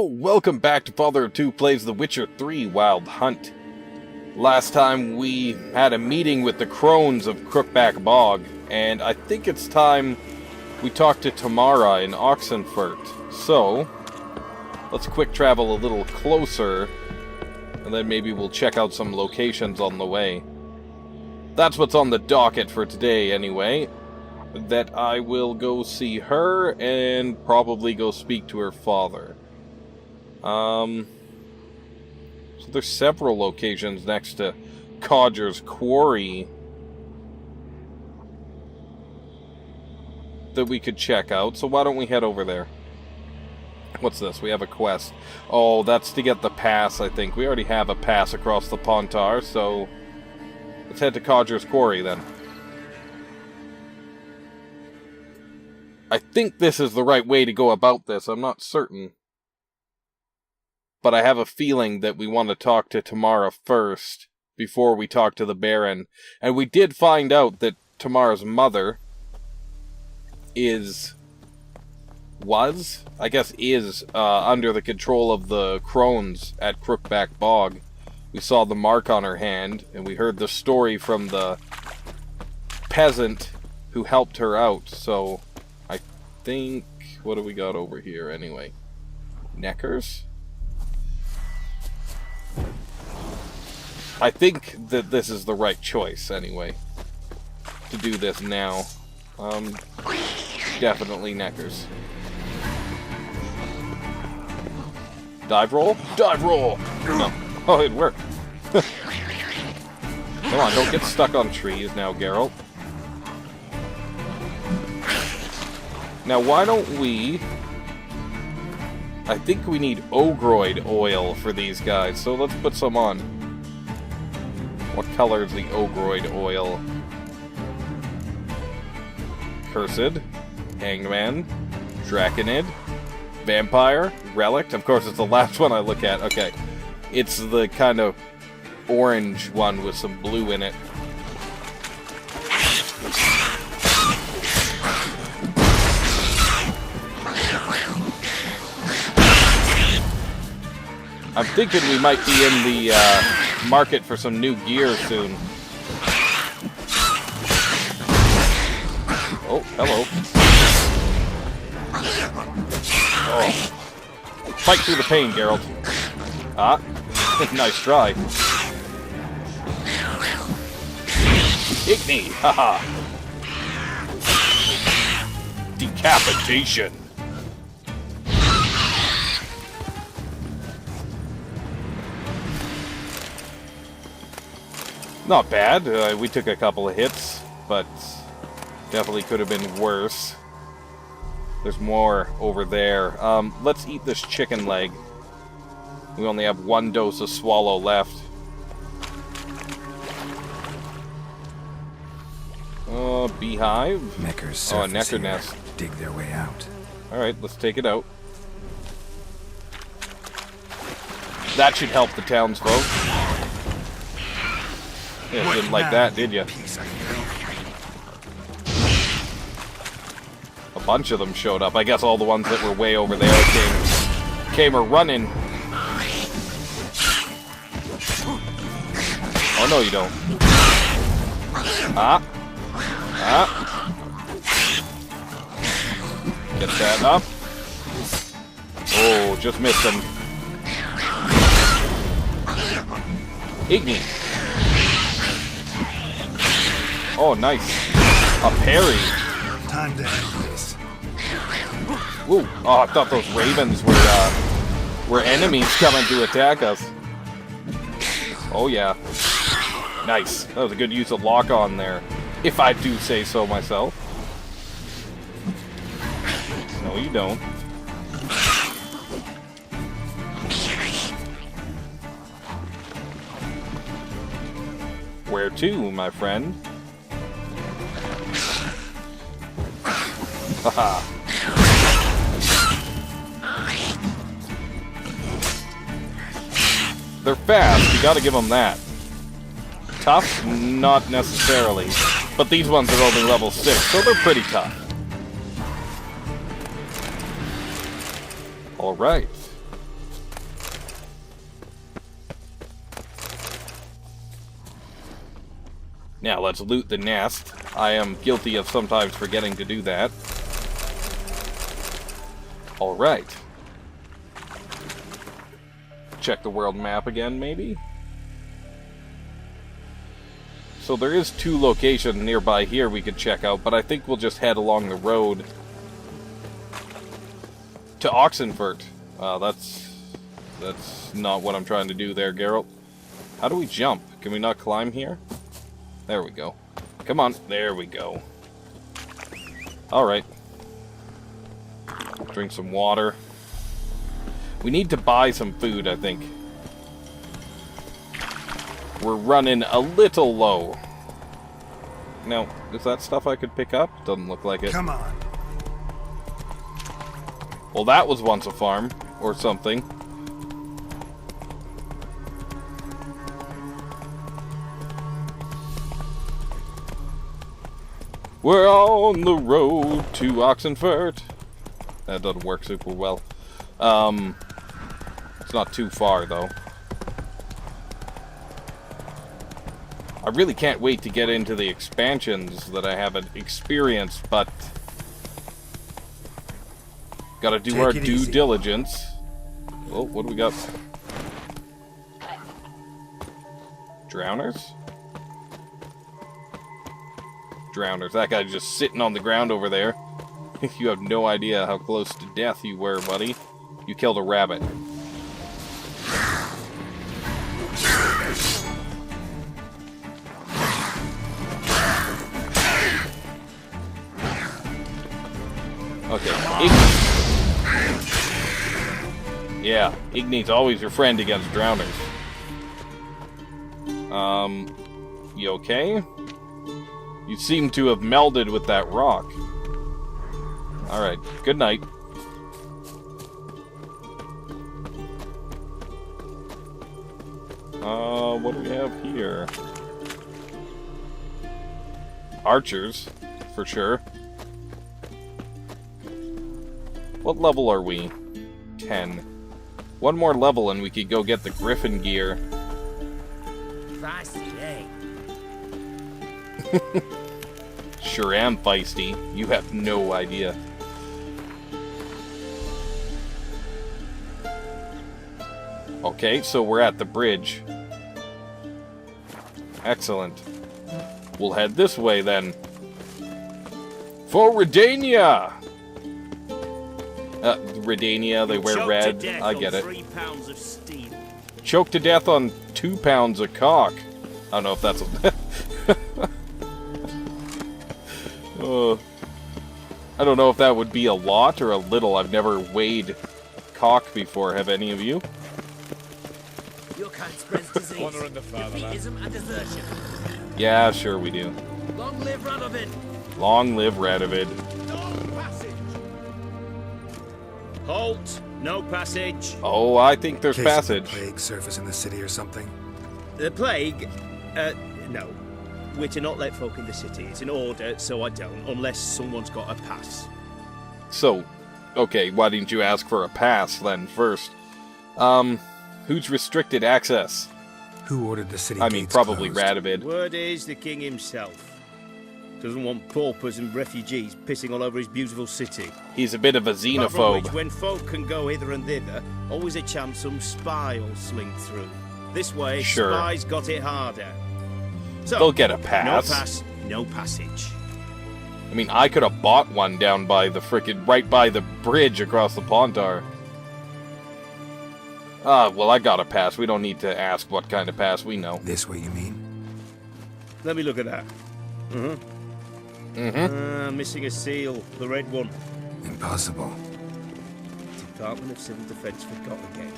welcome back to FatherofTwo Plays The Witcher 3 Wild Hunt. Last time we had a meeting with the crones of Crookback Bog, and I think it's time we talk to Tamara in Oxenfurt. So, let's quick travel a little closer, and then maybe we'll check out some locations on the way. That's what's on the docket for today, anyway. That I will go see her, and probably go speak to her father. So there's several locations next to Codger's Quarry that we could check out, so why don't we head over there? What's this? We have a quest. Oh, that's to get the pass, I think. We already have a pass across the Pontar, so let's head to Codger's Quarry then. I think this is the right way to go about this. I'm not certain. But I have a feeling that we want to talk to Tamara first, before we talk to the Baron. And we did find out that Tamara's mother is under the control of the crones at Crookback Bog. We saw the mark on her hand, and we heard the story from the peasant who helped her out, so I think... What do we got over here, anyway? Neckers? I think that this is the right choice, anyway, to do this now. Definitely Neckers. Dive roll? Dive roll! No. Oh, it worked. Come on, don't get stuck on trees now, Geralt. Now, why don't we... I think we need Ogroid oil for these guys, so let's put some on. What color is the Ogroid oil? Cursed, Hangman, Draconid, Vampire, Relic. Of course, it's the last one I look at. Okay. It's the kind of orange one with some blue in it. I'm thinking we might be in the market for some new gear soon. Oh, hello. Oh. Fight through the pain, Geralt. Ah, nice try. Agony, haha. Decapitation. Not bad. We took a couple of hits, but definitely could have been worse. There's more over there. Let's eat this chicken leg. We only have one dose of swallow left. Beehive? Necker's oh, a necker nest. Dig their way out. Alright, let's take it out. That should help the townsfolk. Yeah, didn't like that, did you? A bunch of them showed up. I guess all the ones that were way over there came a-running. Oh, no, you don't. Ah. Ah. Get that up. Oh, just missed him. Agony. Oh, nice. A parry. Time to end this. Ooh. Oh, I thought those ravens were enemies coming to attack us. Oh, yeah. Nice. That was a good use of lock-on there. If I do say so myself. No, you don't. Where to, my friend? Haha. They're fast, you gotta give them that. Tough? Not necessarily. But these ones are only level 6, so they're pretty tough. Alright. Now, let's loot the nest. I am guilty of sometimes forgetting to do that. Alright. Check the world map again, maybe? So there is 2 locations nearby here we could check out, but I think we'll just head along the road to Oxenfurt. That's not what I'm trying to do there, Geralt. How do we jump? Can we not climb here? There we go. Come on. There we go. Alright. Drink some water. We need to buy some food, I think. We're running a little low. Now, is that stuff I could pick up? Doesn't look like it. Come on. Well, that was once a farm, or something. We're on the road to Oxenfurt. That doesn't work super well. It's not too far, though. I really can't wait to get into the expansions that I haven't experienced, but gotta do our due diligence. Oh, what do we got? Drowners? Drowners. That guy's just sitting on the ground over there. You have no idea how close to death you were, buddy. You killed a rabbit. Okay, yeah, Igni's always your friend against drowners. You okay? You seem to have melded with that rock. Alright, good night. What do we have here? Archers, for sure. What level are we? 10. One more level and we could go get the Griffin gear. Feisty, eh? Sure am feisty. You have no idea. Okay, so we're at the bridge. Excellent. We'll head this way then. For Redania! Redania, they wear red. I get it. 3 pounds of steel. Choked to death on 2 pounds of cock. I don't know if that's a... I don't know if that would be a lot or a little. I've never weighed cock before. Have any of you? Your kind spreads disease, defeatism and desertion. Yeah, sure we do. Long live Radovid! Long live Radovid. No passage! Halt! No passage! Oh, I think there's Case of passage. plague surface in the city or something? The plague? No. We're to not let folk in the city. It's an order, so I don't, unless someone's got a pass. So, okay, why didn't you ask for a pass then first? Who's restricted access? Who ordered the city I mean, gates probably closed? Radovid. Word is the king himself. Doesn't want paupers and refugees pissing all over his beautiful city. He's a bit of a Apart from xenophobe. which, when folk can go hither and thither, always a chance some spy will slink through. This way, Sure. spies got it harder. So, They'll get a no pass. pass, no passage. I mean, I could have bought one down by the frickin' right by the bridge across the Pontar. Well, I got a pass. We don't need to ask what kind of pass. We know. This way, you mean? Let me look at that. Missing a seal, the red one. Impossible. Department of Civil Defence forgot again.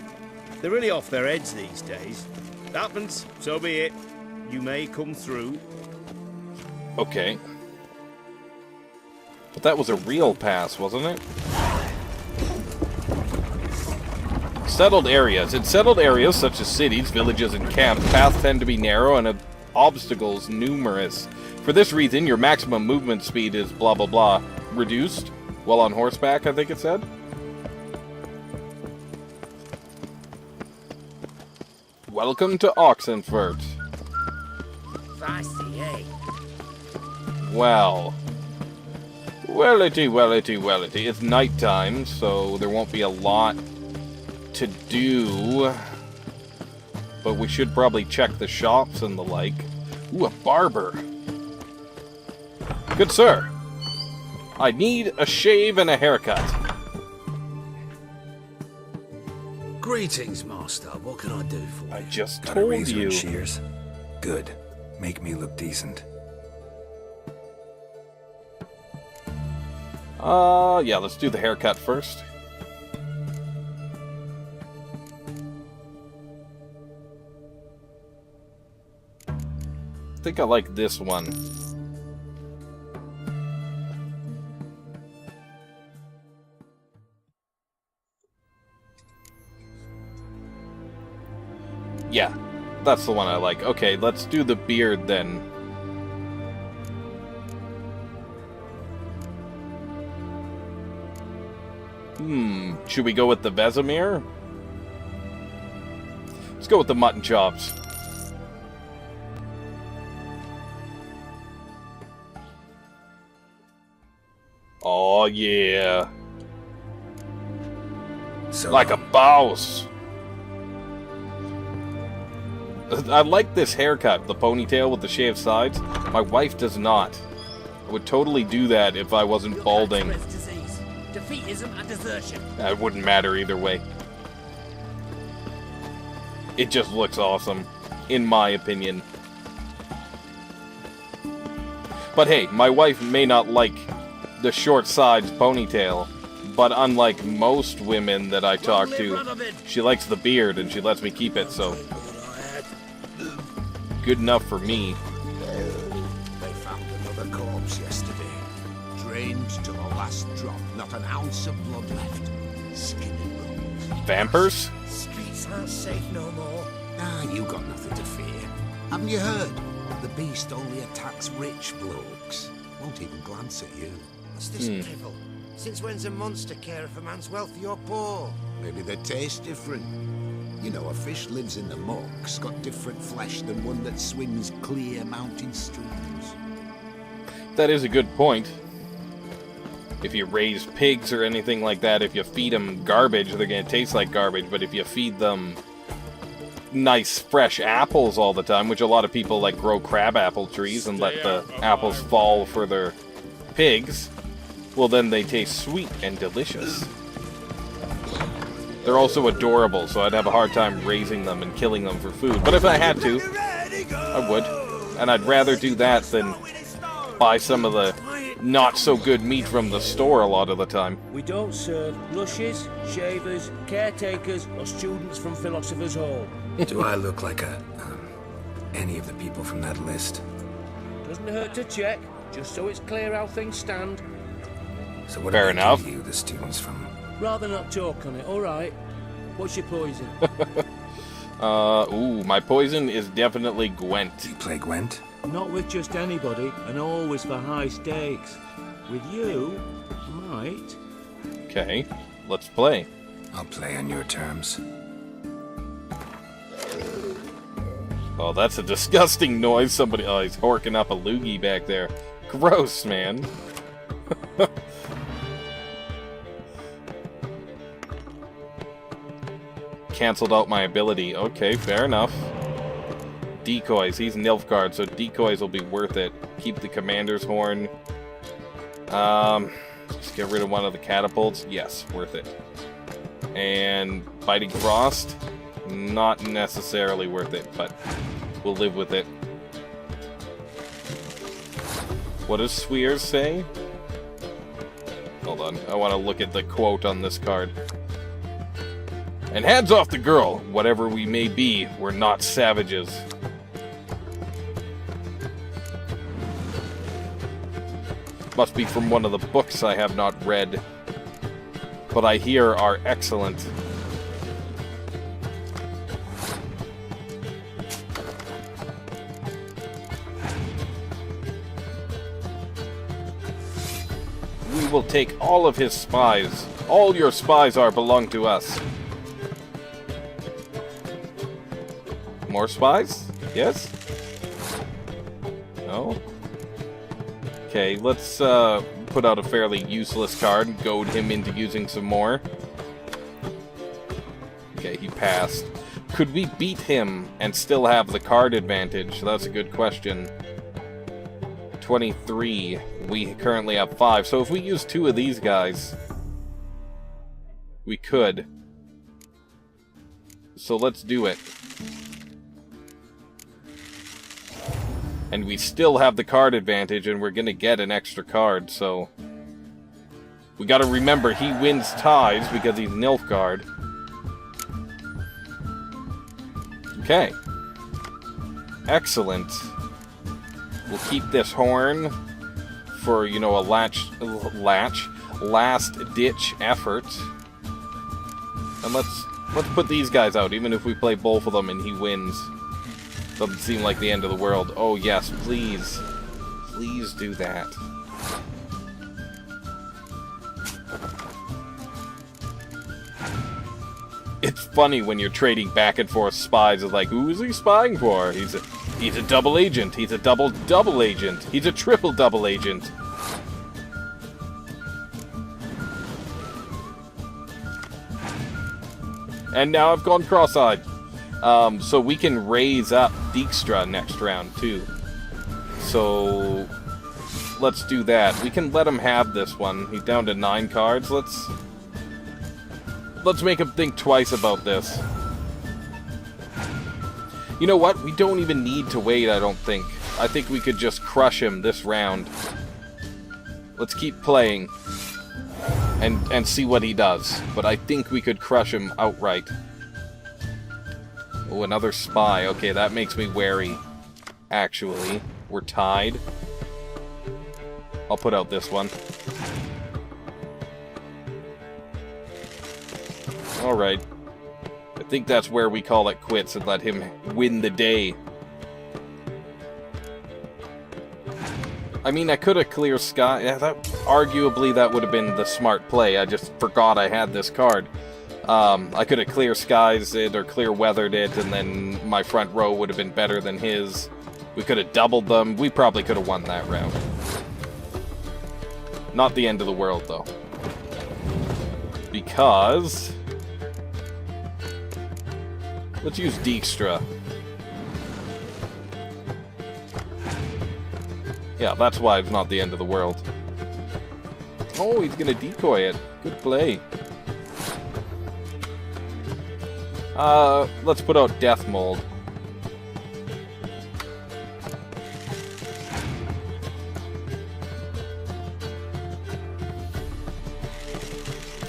They're really off their heads these days. Happens, so be it. You may come through. Okay. But that was a real pass, wasn't it? Settled areas. In settled areas, such as cities, villages, and camps, paths tend to be narrow and obstacles numerous. For this reason, your maximum movement speed is blah blah blah reduced while on horseback, I think it said. Welcome to Oxenfurt. Feisty, eh? Well. Wellity, wellity, wellity. It's nighttime, so there won't be a lot to do. But we should probably check the shops and the like. Ooh, a barber. Good sir. I need a shave and a haircut. Greetings, master. What can I do for you? I just Got a told razor you. and shears. Good. Make me look decent. Yeah, let's do the haircut first. I think I like this one. Yeah, that's the one I like. Okay, let's do the beard then. Should we go with the Vesemir? Let's go with the mutton chops. Oh yeah. So, Like a boss. I like this haircut, the ponytail with the shaved sides. My wife does not. I would totally do that if I wasn't balding. Disease, defeatism, and desertion. It wouldn't matter either way. It just looks awesome, in my opinion. But hey, my wife may not like the short sides ponytail, but unlike most women that I talk to, she likes the beard and she lets me keep it, so good enough for me. They found another corpse yesterday. Drained to the last drop. Not an ounce of blood left. Skin and bones. Vampires? Streets aren't safe no more. Ah, you got nothing to fear. Haven't you heard? The beast only attacks rich blokes. Won't even glance at you. What's this drivel? Since when's a monster care for man's wealthy or poor? Maybe they taste different. You know, a fish lives in the muck's got different flesh than one that swims clear mountain streams. That is a good point. If you raise pigs or anything like that, if you feed them garbage, they're going to taste like garbage. But if you feed them nice, fresh apples all the time, which a lot of people like grow crab apple trees and let the apples fall for their pigs, well, then they taste sweet and delicious. They're also adorable, so I'd have a hard time raising them and killing them for food. But if I had to, I would. And I'd rather do that than buy some of the not-so-good meat from the store a lot of the time. We don't serve lushes, shavers, caretakers, or students from Philosopher's Hall. do I look like any of the people from that list? Doesn't hurt to check, just so it's clear how things stand. So what Fair did they enough. give you, the students from? Rather not talk on it, alright? What's your poison? My poison is definitely Gwent. Do you play Gwent? Not with just anybody, and always for high stakes. With you, might. Okay, let's play. I'll play on your terms. Oh, that's a disgusting noise. Somebody, oh, he's horking up a loogie back there. Gross, man. Cancelled out my ability. Okay, fair enough. Decoys. He's Nilfgaard, so decoys will be worth it. Keep the commander's horn. Just get rid of one of the catapults. Yes, worth it. And Biting Frost. Not necessarily worth it, but we'll live with it. What does Swears say? Hold on, I want to look at the quote on this card. And hands off the girl! Whatever we may be, we're not savages. Must be from one of the books I have not read, but I hear are excellent. We will take all of his spies. All your spies belong to us. More spies? Yes? No? Okay, let's put out a fairly useless card and goad him into using some more. Okay, he passed. Could we beat him and still have the card advantage? That's a good question. 23. We currently have 5. So if we use 2 of these guys, we could. So let's do it. And we still have the card advantage, and we're gonna get an extra card, so... We gotta remember, he wins ties because he's Nilfgaard. Okay. Excellent. We'll keep this horn for, you know, a last-ditch effort. And let's put these guys out, even if we play both of them and he wins. Doesn't seem like the end of the world. Oh yes, please. Please do that. It's funny when you're trading back and forth spies. It's like, who is he spying for? He's a double agent. He's a double agent. He's a triple double agent. And now I've gone cross-eyed. So we can raise up Dijkstra next round, too. So let's do that. We can let him have this one. He's down to 9 cards. Let's make him think twice about this. You know what? We don't even need to wait, I don't think. I think we could just crush him this round. Let's keep playing. And see what he does. But I think we could crush him outright. Oh, another spy. Okay, that makes me wary. Actually, we're tied. I'll put out this one. Alright. I think that's where we call it quits and let him win the day. I mean, I could have clear sky. Yeah, arguably that would have been the smart play. I just forgot I had this card. I could have clear skies it or clear weathered it, and then my front row would have been better than his. We could have doubled them. We probably could have won that round. Not the end of the world, though. Because... let's use Dijkstra. Yeah, that's why it's not the end of the world. Oh, he's gonna decoy it. Good play. Let's put out Death Mold.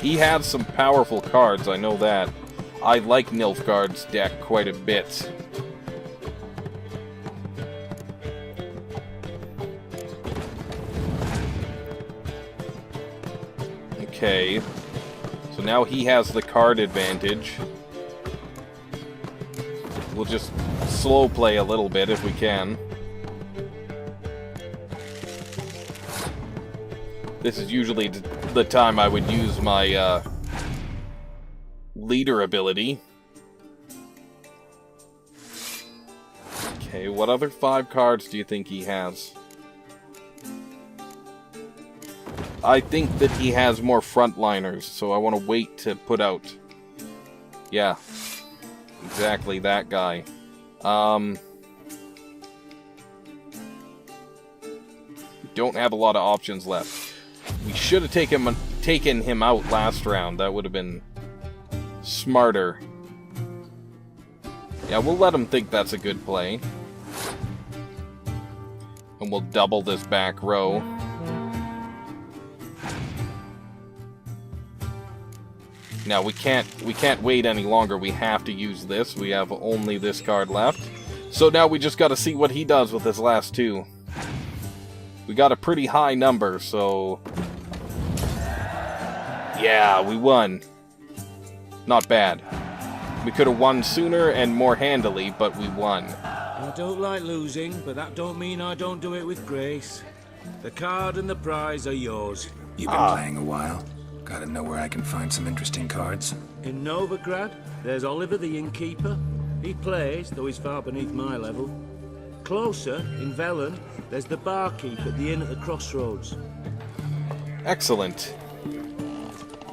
He has some powerful cards, I know that. I like Nilfgaard's deck quite a bit. Okay. So now he has the card advantage. We'll just slow play a little bit if we can. This is usually the time I would use my leader ability. Okay, what other 5 cards do you think he has? I think that he has more frontliners, so I want to wait to put out... yeah. Exactly, that guy. Don't have a lot of options left. We should have taken him out last round. That would have been smarter. Yeah, we'll let him think that's a good play. And we'll double this back row. Now, we can't wait any longer. We have to use this. We have only this card left. So now we just gotta see what he does with his last 2. We got a pretty high number, so... yeah, we won. Not bad. We could have won sooner and more handily, but we won. I don't like losing, but that don't mean I don't do it with grace. The card and the prize are yours. You've been playing a while. Gotta know where I can find some interesting cards. In Novigrad, there's Oliver the innkeeper. He plays, though he's far beneath my level. closer, in Velen, there's the barkeep at the inn at the crossroads. Excellent.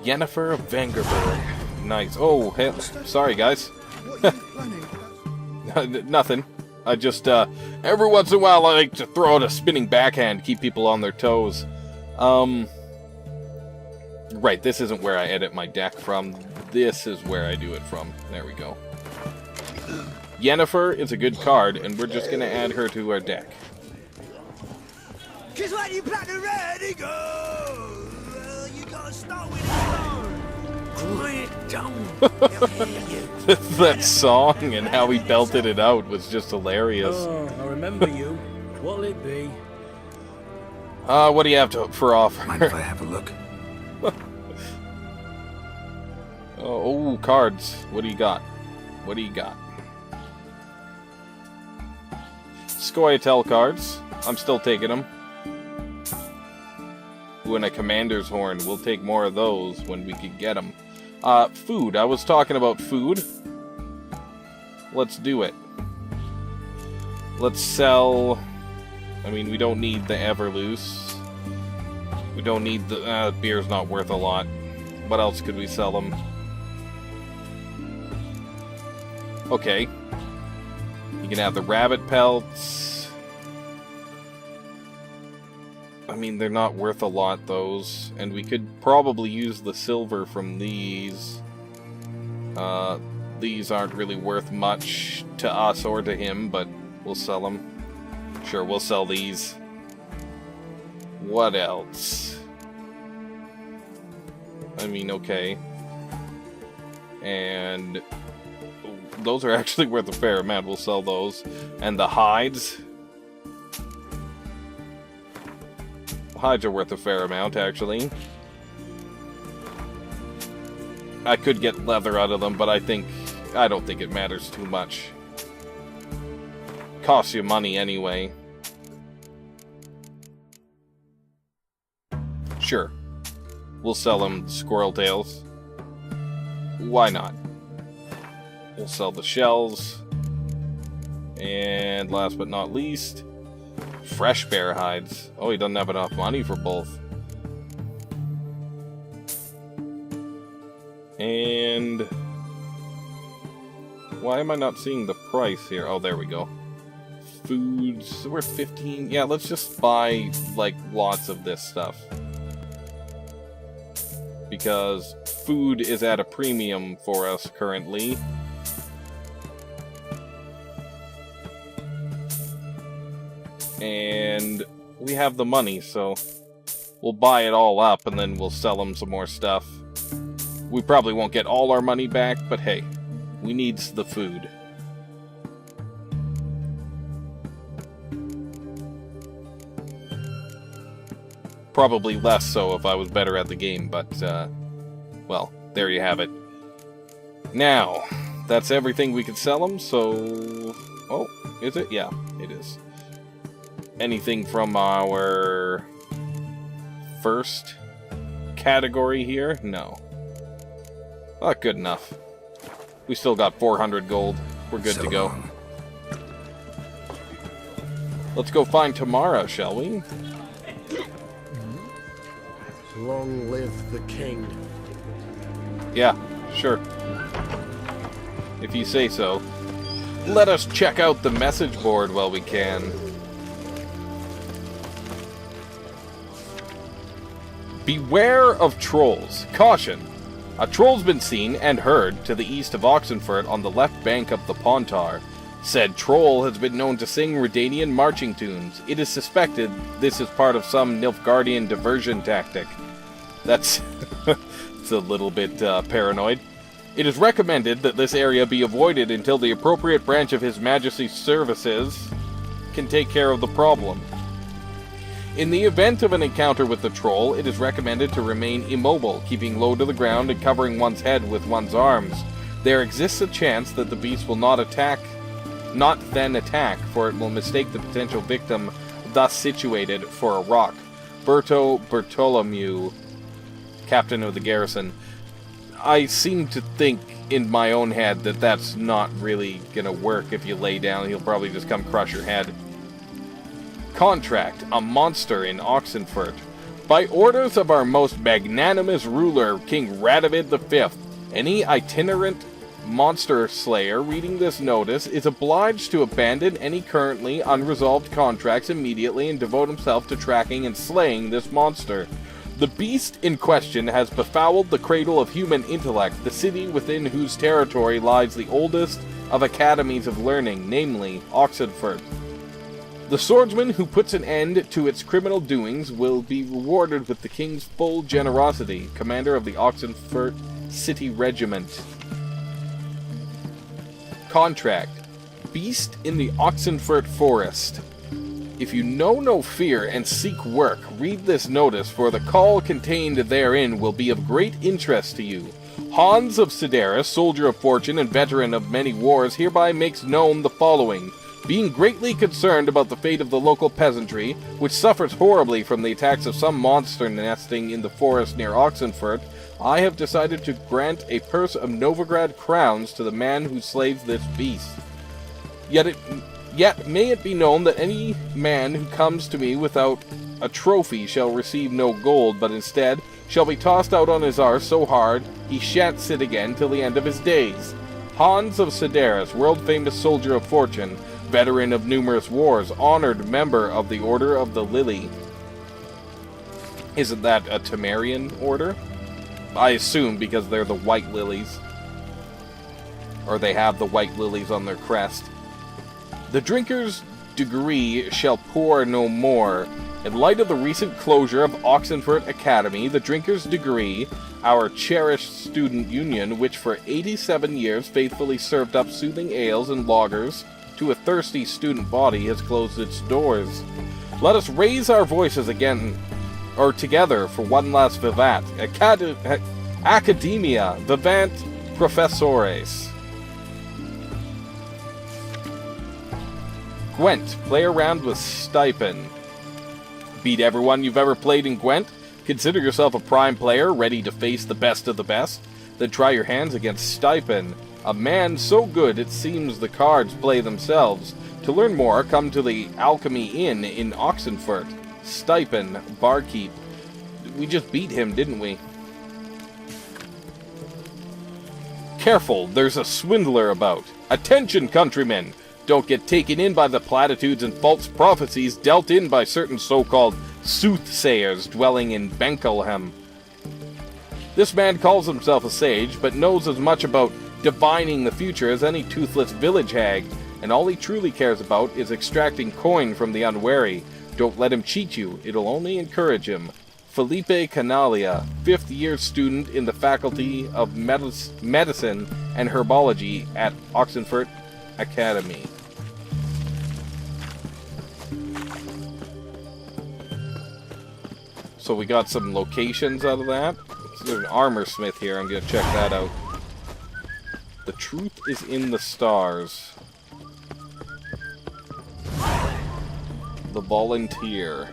Yennefer of Vangerberg. Nice. Oh, hey, sorry, guys. What are you planning? Nothing. I just, every once in a while I like to throw out a spinning backhand, keep people on their toes. Right, this isn't where I edit my deck from. This is where I do it from. There we go. Yennefer is a good card, and we're just gonna add her to our deck. Cause when you plant the ready go, you gotta start with it. Quiet down. That song and how he belted it out was just hilarious. Oh, I remember you. What'll it be? What do you have for offer? Mind if I have a look? Oh, cards. What do you got? What do you got? Scoia'tael cards. I'm still taking them. Ooh, and a commander's horn. We'll take more of those when we can get them. Food. I was talking about food. Let's do it. Let's sell... I mean, we don't need the Everloose. We don't need the... beer's not worth a lot. What else could we sell them? Okay. You can have the rabbit pelts. I mean, they're not worth a lot, those. And we could probably use the silver from these. These aren't really worth much to us or to him, but we'll sell them. Sure, we'll sell these. What else? I mean, okay. And... those are actually worth a fair amount. We'll sell those. And the hides. The hides are worth a fair amount, actually. I could get leather out of them, but I don't think it matters too much. Costs you money anyway. Sure. We'll sell them squirrel tails. Why not? We'll sell the shells. And last but not least, fresh bear hides. Oh, he doesn't have enough money for both. And... why am I not seeing the price here? Oh, there we go. Foods, we're 15. Yeah, let's just buy, like, lots of this stuff. Because food is at a premium for us currently. And we have the money, so we'll buy it all up and then we'll sell them some more stuff. We probably won't get all our money back, but hey, we need the food. Probably less so if I was better at the game, but, well, there you have it. Now, that's everything we could sell them, so... oh, is it? Yeah, it is. Anything from our first category here? No. Not good enough. We still got 400 gold. We're good to go. Let's go find Tamara, shall we? Long live the king. Yeah, sure. If you say so. Let us check out the message board while we can. Beware of trolls. Caution. A troll's been seen and heard to the east of Oxenfurt on the left bank of the Pontar. Said troll has been known to sing Redanian marching tunes. It is suspected this is part of some Nilfgaardian diversion tactic. That's it's a little bit paranoid. It is recommended that this area be avoided until the appropriate branch of His Majesty's services can take care of the problem. In the event of an encounter with the troll, it is recommended to remain immobile, keeping low to the ground and covering one's head with one's arms. There exists a chance that the beast will not then attack, for it will mistake the potential victim thus situated for a rock. Bartholomew, captain of the garrison. I seem to think in my own head that that's not really gonna work if you lay down. He'll probably just come crush your head. Contract, a monster in Oxenfurt. By orders of our most magnanimous ruler, King Radovid V, any itinerant monster slayer reading this notice is obliged to abandon any currently unresolved contracts immediately and devote himself to tracking and slaying this monster. The beast in question has befouled the cradle of human intellect, the city within whose territory lies the oldest of academies of learning, namely Oxenfurt. The swordsman who puts an end to its criminal doings will be rewarded with the king's full generosity, commander of the Oxenfurt City Regiment. Contract. Beast in the Oxenfurt Forest. If you know no fear and seek work, read this notice, for the call contained therein will be of great interest to you. Hans of Sidaris, soldier of fortune and veteran of many wars, hereby makes known the following. Being greatly concerned about the fate of the local peasantry, which suffers horribly from the attacks of some monster nesting in the forest near Oxenfurt, I have decided to grant a purse of Novigrad crowns to the man who slays this beast. Yet may it be known that any man who comes to me without a trophy shall receive no gold, but instead shall be tossed out on his arse so hard he shan't sit again till the end of his days. Hans of Sidaris, world-famous soldier of fortune, veteran of numerous wars, honored member of the Order of the Lily. Isn't that a Temerian order? I assume because they're the white lilies. Or they have the white lilies on their crest. The drinker's degree shall pour no more. In light of the recent closure of Oxenfurt Academy, the drinker's degree, our cherished student union, which for 87 years faithfully served up soothing ales and lagers to a thirsty student body, has closed its doors. Let us raise our voices again, or together, for one last vivat. Academia, vivant professores. Gwent, play around with Stipend. Beat everyone you've ever played in Gwent? Consider yourself a prime player, ready to face the best of the best? Then try your hands against Stipend, a man so good it seems the cards play themselves. To learn more, come to the Alchemy Inn in Oxenfurt. Stipend, barkeep. We just beat him, didn't we? Careful, there's a swindler about. Attention, countrymen! Don't get taken in by the platitudes and false prophecies dealt in by certain so-called soothsayers dwelling in Benkelheim. This man calls himself a sage, but knows as much about divining the future as any toothless village hag, and all he truly cares about is extracting coin from the unwary. Don't let him cheat you, it'll only encourage him. Felipe Canalia, 5th year student in the Faculty of Medicine and Herbology at Oxenfurt Academy. So we got some locations out of that. There's an armor smith here, I'm gonna check that out. The truth is in the stars. The volunteer.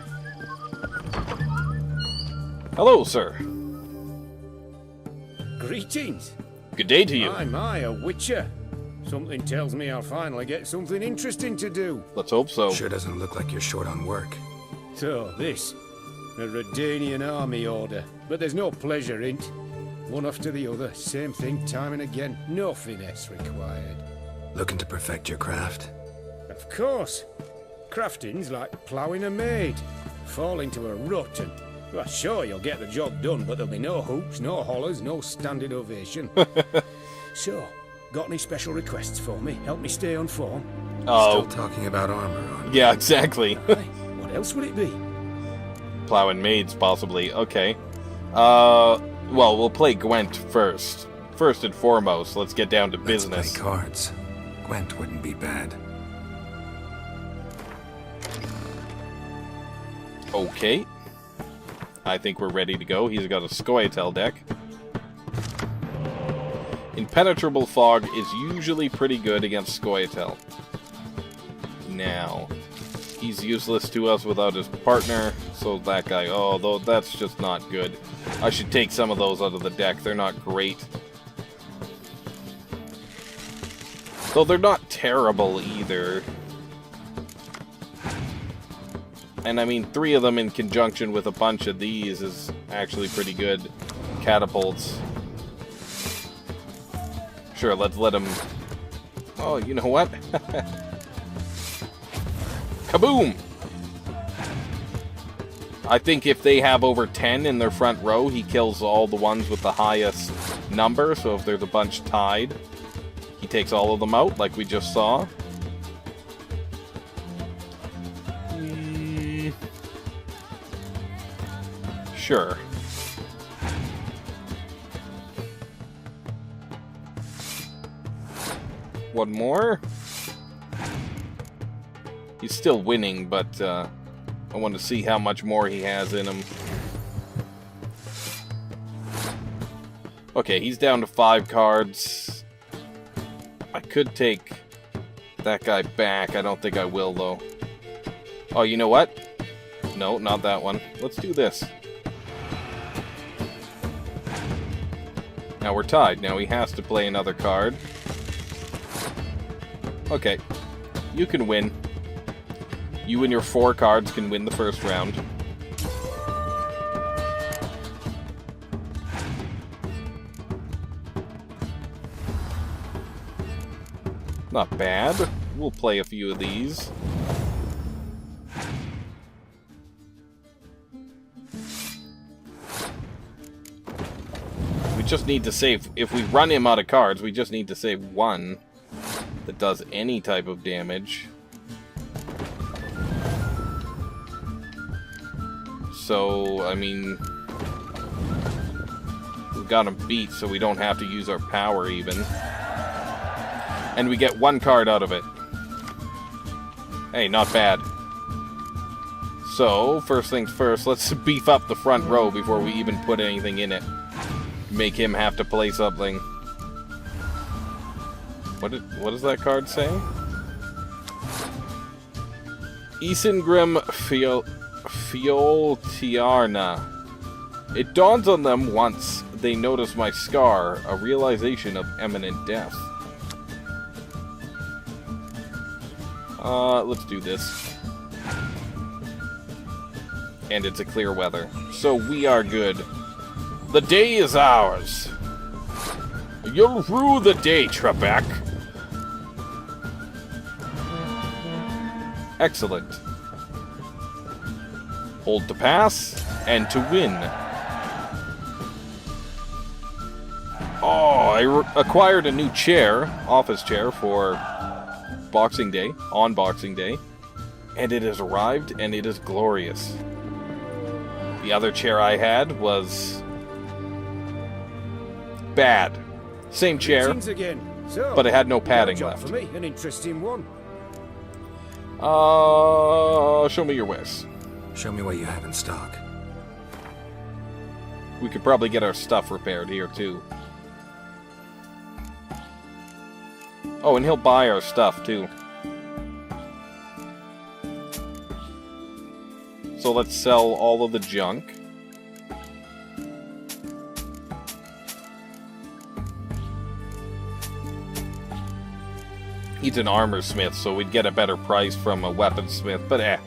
Hello, sir. Greetings. Good day to you. My, a witcher. Something tells me I'll finally get something interesting to do. Let's hope so. Sure doesn't look like you're short on work. So, this. A Redanian army order. But there's no pleasure in it. One after the other. Same thing time and again. No finesse required. Looking to perfect your craft? Of course. Crafting's like ploughing a maid. Fall into a rut and... Well, sure, you'll get the job done, but there'll be no hoops, no hollers, no standing ovation. So, got any special requests for me? Help me stay on form? Still talking about armor, aren't you? Yeah, exactly. Aye. What else would it be? Plowing maids, possibly. Okay. Well, we'll play Gwent first. First and foremost, let's get down to business. Let's play cards. Gwent wouldn't be bad. Okay. I think we're ready to go. He's got a Scoia'tael deck. Impenetrable Fog is usually pretty good against Scoia'tael. Now, he's useless to us without his partner, so that guy, oh, though that's just not good. I should take some of those out of the deck. They're not great. Though they're not terrible either. And I mean, 3 of them in conjunction with a bunch of these is actually pretty good. Catapults. Sure, let's let them... Oh, you know what? Kaboom! I think if they have over 10 in their front row, he kills all the ones with the highest number. So if there's a bunch tied, he takes all of them out, like we just saw. Sure. One more? He's still winning, but I want to see how much more he has in him. Okay, he's down to 5 cards. I could take that guy back. I don't think I will, though. Oh, you know what? No, not that one. Let's do this. Now we're tied. Now he has to play another card. Okay. You can win. You and your 4 cards can win the first round. Not bad. We'll play a few of these. We just need to save... If we run him out of cards, we just need to save 1 that does any type of damage. So, I mean... We've got him beat, so we don't have to use our power, even. And we get 1 card out of it. Hey, not bad. So, first things first, let's beef up the front row before we even put anything in it. Make him have to play something. What does that card say? Isengrim Fioltiarna. It dawns on them once they notice my scar, a realization of imminent death. Let's do this. And it's a clear weather. So we are good. The day is ours. You'll rue the day, Trebek. Excellent. Hold to pass, and to win. Oh, I acquired a new chair, office chair, for Boxing Day, on Boxing Day. And it has arrived, and it is glorious. The other chair I had was... bad. Same chair, Again. So, but it had no padding job left. For me, an interesting one. Show me your wares. Show me what you have in stock. We could probably get our stuff repaired here, too. Oh, and he'll buy our stuff, too. So let's sell all of the junk. He's an armor smith, so we'd get a better price from a weaponsmith, but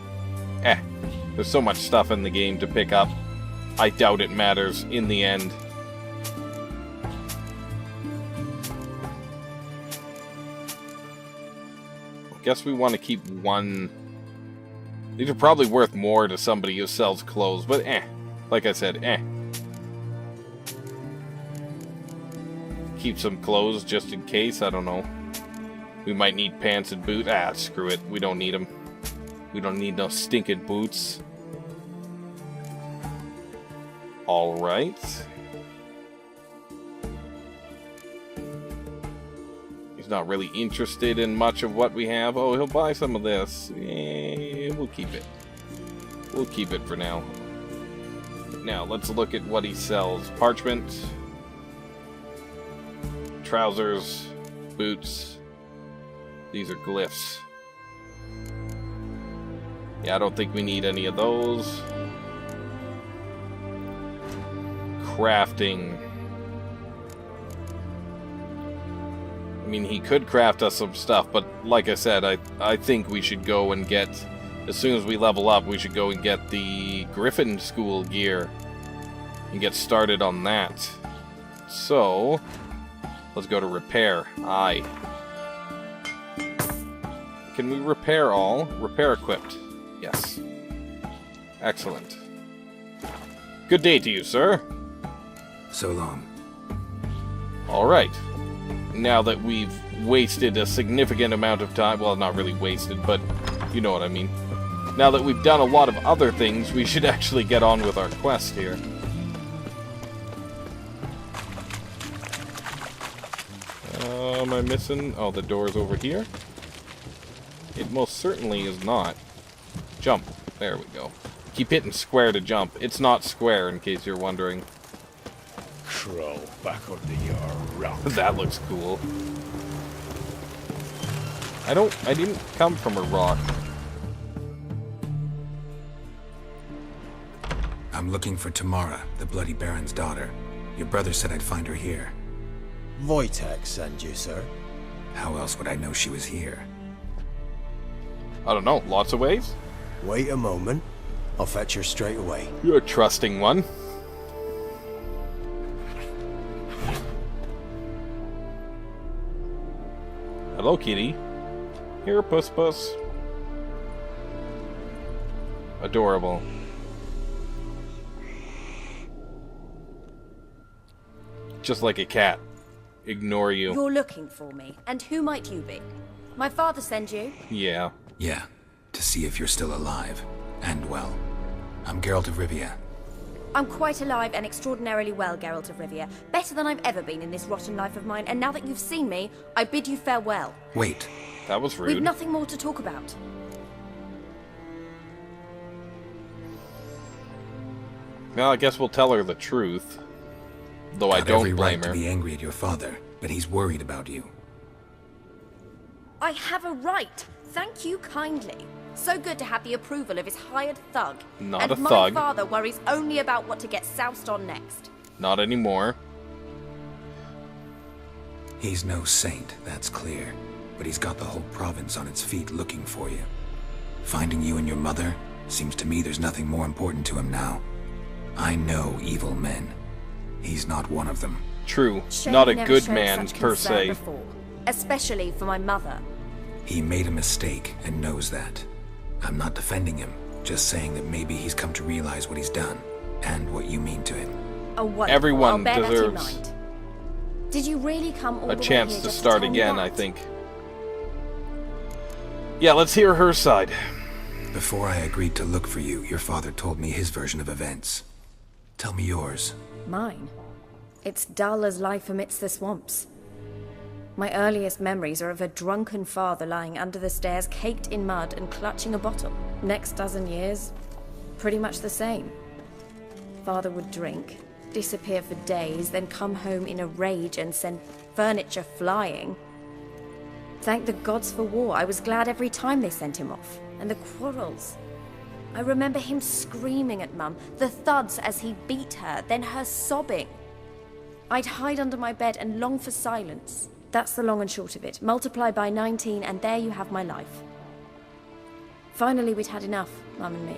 there's so much stuff in the game to pick up. I doubt it matters in the end. I guess we want to keep 1... These are probably worth more to somebody who sells clothes, but like I said, Keep some clothes just in case, I don't know. We might need pants and boots. Screw it. We don't need them. We don't need no stinking boots. Alright. He's not really interested in much of what we have. Oh, he'll buy some of this. We'll keep it. We'll keep it for now. Now, let's look at what he sells. Parchment. Trousers. Boots. These are glyphs. Yeah, I don't think we need any of those. Crafting. I mean, he could craft us some stuff, but like I said, I think we should go and get as soon as we level up, we should go and get the Griffin School gear and get started on that. So, let's go to repair. Aye. Can we repair all? Repair equipped. Yes. Excellent. Good day to you, sir. So long. Alright. Now that we've wasted a significant amount of time, well, not really wasted, but you know what I mean. Now that we've done a lot of other things, we should actually get on with our quest here. Am I missing? Oh, the door's over here? It most certainly is not. Jump. There we go. Keep hitting square to jump. It's not square, in case you're wondering. Crawl back under your rock. That looks cool. I didn't come from a rock. I'm looking for Tamara, the Bloody Baron's daughter. Your brother said I'd find her here. Wojtek sent you, sir. How else would I know she was here? I don't know, lots of ways? Wait a moment. I'll fetch her straight away. You're a trusting one. Hello, kitty. Here, puss puss. Adorable. Just like a cat. Ignore you. You're looking for me, and who might you be? My father sent you? Yeah. Yeah, to see if you're still alive. And well. I'm Geralt of Rivia. I'm quite alive and extraordinarily well, Geralt of Rivia. Better than I've ever been in this rotten life of mine, and now that you've seen me, I bid you farewell. Wait. That was rude. We've nothing more to talk about. Well, I guess we'll tell her the truth. Though I Got don't every blame right her. to be angry at your father, but he's worried about you. I have a right. Thank you kindly. So good to have the approval of his hired thug. Not and a my thug. father worries only about what to get soused on next. Not anymore. He's no saint, that's clear. But he's got the whole province on its feet looking for you. Finding you and your mother, seems to me there's nothing more important to him now. I know evil men. He's not one of them. True. Shame Not he a never good showed man, such per concern se. before, especially for my mother. He made a mistake and knows that. I'm not defending him, just saying that maybe he's come to realize what he's done, and what you mean to him. Oh, wonderful. Everyone I'll bear that in deserves mind. Did you really come all A the way chance here to just start tell me again, that? I think. Yeah, let's hear her side. Before I agreed to look for you, your father told me his version of events. Tell me yours. Mine? It's dull as life amidst the swamps. My earliest memories are of a drunken father lying under the stairs, caked in mud and clutching a bottle. Next dozen years, pretty much the same. Father would drink, disappear for days, then come home in a rage and send furniture flying. Thank the gods for war. I was glad every time they sent him off. And the quarrels. I remember him screaming at Mum, the thuds as he beat her, then her sobbing. I'd hide under my bed and long for silence. That's the long and short of it. Multiply by 19 and there you have my life. Finally, we'd had enough, Mum and me.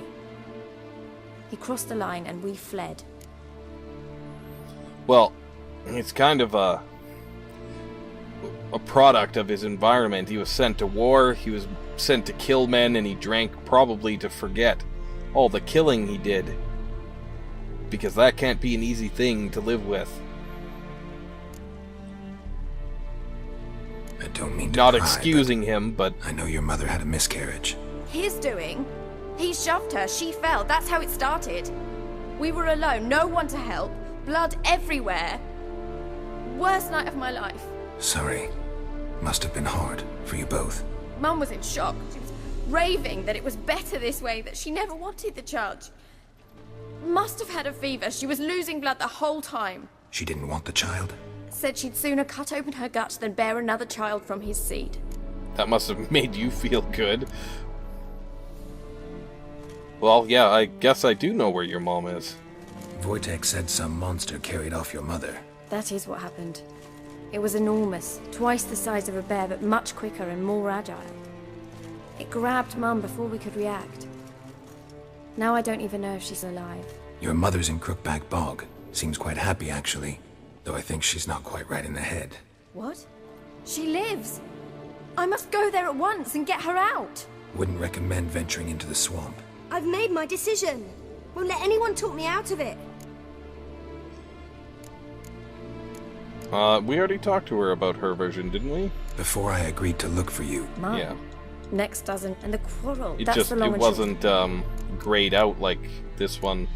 He crossed the line and we fled. Well, it's kind of a product of his environment. He was sent to war, he was sent to kill men, and he drank probably to forget all the killing he did. Because that can't be an easy thing to live with. I don't mean to Not cry, excusing him, but I know your mother had a miscarriage. His doing? He shoved her, she fell, that's how it started. We were alone, no one to help, blood everywhere. Worst night of my life. Sorry. Must have been hard for you both. Mum was in shock. She was raving that it was better this way, that she never wanted the child. Must have had a fever. She was losing blood the whole time. She didn't want the child? Said she'd sooner cut open her guts than bear another child from his seed. that must have made you feel good. Well, yeah, I guess I do know where your mom is. Wojtek said some monster carried off your mother. That is what happened. It was enormous, twice the size of a bear, but much quicker and more agile. It grabbed Mum before we could react. Now I don't even know if she's alive. Your mother's in Crookback Bog. Seems quite happy, actually. Though I think she's not quite right in the head. What? She lives! I must go there at once and get her out! Wouldn't recommend venturing into the swamp. I've made my decision. Won't let anyone talk me out of it. We already talked to her about her version, didn't we? Before I agreed to look for you. Mum. Yeah. Next dozen, and the quarrel. It That's just, the long it and short. wasn't, grayed out like this one.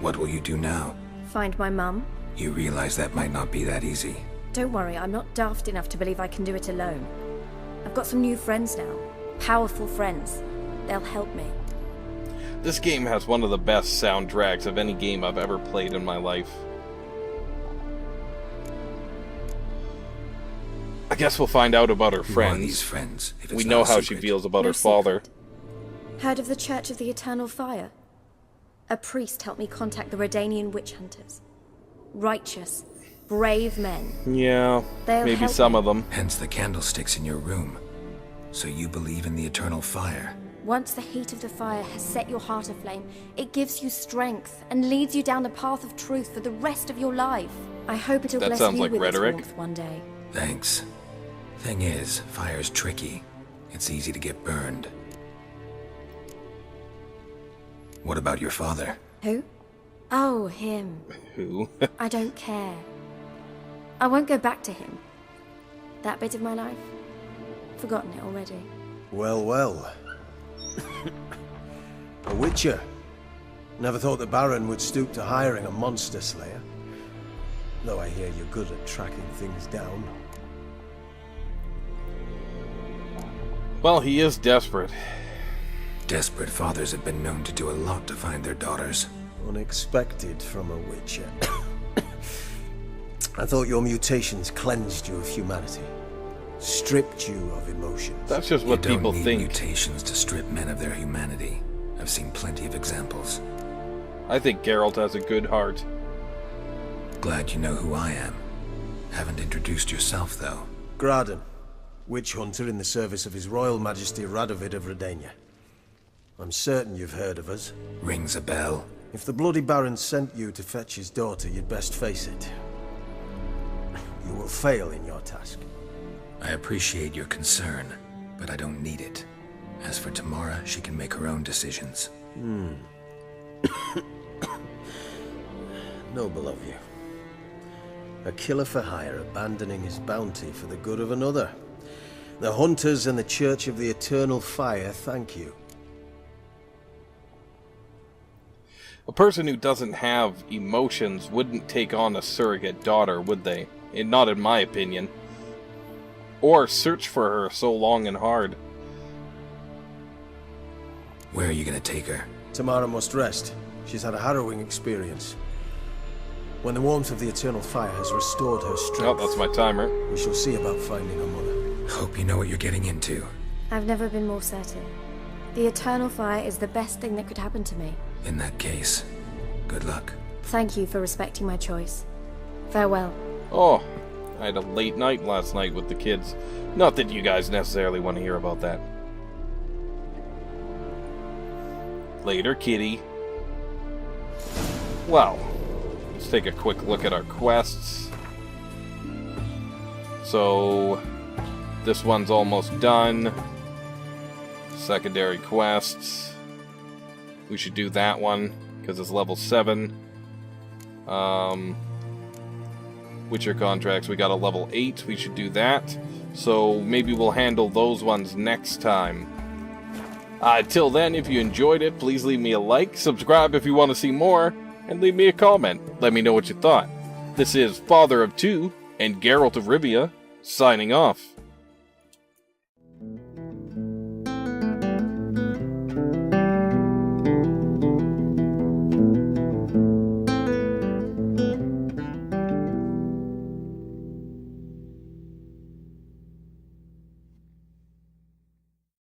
What will you do now? Find my mum. You realize that might not be that easy. Don't worry, I'm not daft enough to believe I can do it alone. I've got some new friends now. Powerful friends. They'll help me. This game has one of the best soundtracks of any game I've ever played in my life. I guess we'll find out about her Who are friends. these friends? If it's We not know a how she secret? feels about No her father. secret. Heard of the Church of the Eternal Fire? A priest helped me contact the Redanian witch hunters. Righteous, brave men. Yeah, They'll maybe help some me. of them. Hence the candlesticks in your room. So you believe in the eternal fire? Once the heat of the fire has set your heart aflame, it gives you strength and leads you down the path of truth for the rest of your life. I hope it'll That bless sounds you like with rhetoric. its warmth one day. Thanks. Thing is, fire's tricky. It's easy to get burned. What about your father? Who? Oh, him. Who? I don't care. I won't go back to him. That bit of my life? Forgotten it already. Well, well. A witcher. Never thought the Baron would stoop to hiring a monster slayer. Though I hear you're good at tracking things down. Well, he is desperate. Desperate fathers have been known to do a lot to find their daughters. Unexpected from a witcher. I thought your mutations cleansed you of humanity. Stripped you of emotions. That's just what you don't people need think. mutations to strip men of their humanity. I've seen plenty of examples. I think Geralt has a good heart. Glad you know who I am. Haven't introduced yourself, though. Graden, witch hunter in the service of His Royal Majesty Radovid of Redania. I'm certain you've heard of us. Rings a bell. If the Bloody Baron sent you to fetch his daughter, you'd best face it. You will fail in your task. I appreciate your concern, but I don't need it. As for Tamara, she can make her own decisions. Noble of you. A killer for hire abandoning his bounty for the good of another. The Hunters and the Church of the Eternal Fire thank you. A person who doesn't have emotions wouldn't take on a surrogate daughter, would they? Not in my opinion. Or search for her so long and hard. Where are you gonna take her? Tamara must rest. She's had a harrowing experience. When the warmth of the Eternal Fire has restored her strength, Oh, that's my timer. we shall see about finding her mother. Hope you know what you're getting into. I've never been more certain. The Eternal Fire is the best thing that could happen to me. In that case, good luck. Thank you for respecting my choice. Farewell. Oh, I had a late night last night with the kids. Not that you guys necessarily want to hear about that. Later, kitty. Well, let's take a quick look at our quests. So, this one's almost done. Secondary quests. We should do that one, because it's level 7. Witcher contracts, we got a level 8, we should do that. So maybe we'll handle those ones next time. Till then, if you enjoyed it, please leave me a like, subscribe if you want to see more, and leave me a comment. Let me know what you thought. This is Father of Two and Geralt of Rivia, signing off.